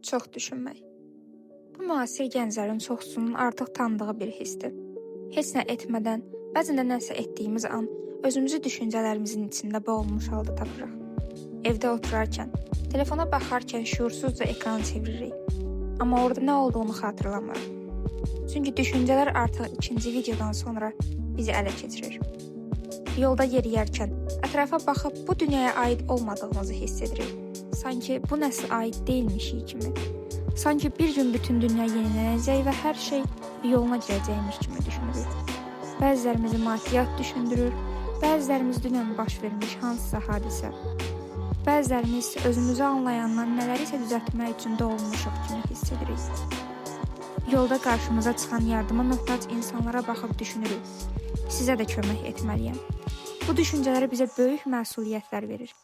Çox düşünmək. Bu müasir gənclərin çoxsunun artıq tanıdığı bir hissdir. Heç nə etmədən, bəzən də nəsə etdiyimiz an özümüzü düşüncələrimizin içində boğulmuş halda tapırıq. Evdə oturarkən, telefona baxarkən şuursuzca ekranı çeviririk. Amma orada nə olduğunu xatırlamırıq. Çünki düşüncələr artıq ikinci videodan sonra bizi ələ keçirir. Yolda yeriyərkən ətrafa baxıb bu dünyaya aid olmadığımızı hiss edirik. Sanki bu nəsə aid deyilmişik kimi. Sanki bir gün bütün dünya yenilənəcək və hər şey yoluna girəcəkmiş kimi düşünürük. Bəzilərimizi maddiyat düşündürür, bəzilərimiz dünən baş vermiş hansısa hadisə. Bəzilərimiz özümüzü anlayandan nələrisə düzəltmək üçün doğulmuşuq kimi hiss edirik. Yolda qarşımıza çıxan yardıma möhtac insanlara baxıb düşünürük. Sizə də kömək etməliyəm. Bu düşüncələr bizə böyük məsuliyyətlər verir.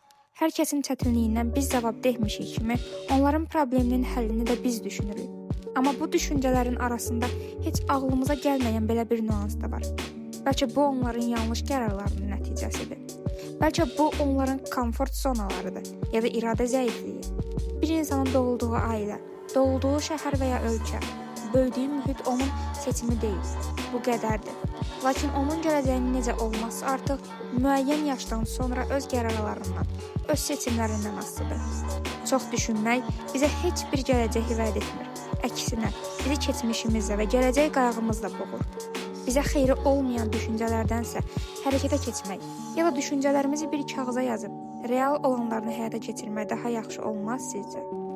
Hər kəsin çətinliyindən biz cavabdehmişik kimi onların probleminin həllini də biz düşünürük. Amma bu düşüncələrin arasında heç ağlımıza gəlməyən belə bir nüans da var. Bəlkə bu onların yanlış qərarlarının nəticəsidir. Bəlkə bu onların komfort zonalarıdır ya da iradə zəifliyi. Bir insanın doğulduğu ailə, doğulduğu şəhər və ya ölkə, böyüdüyü mühit onun seçimi deyil. Bu qədərdir. Lakin onun gələcəyinin necə olması artıq müəyyən yaşdan sonra öz qərarlarından, öz seçimlərindən asılıdır. Çox düşünmək bizə heç bir gələcəyi vəd etmir. Əksinə, bizi keçmişimizlə və gələcək qayğımızla boğur. Bizə xeyri olmayan düşüncələrdənsə hərəkətə keçmək ya da düşüncələrimizi bir kağıza yazıb real olanlarını həyata keçirmək daha yaxşı olmaz sizcə?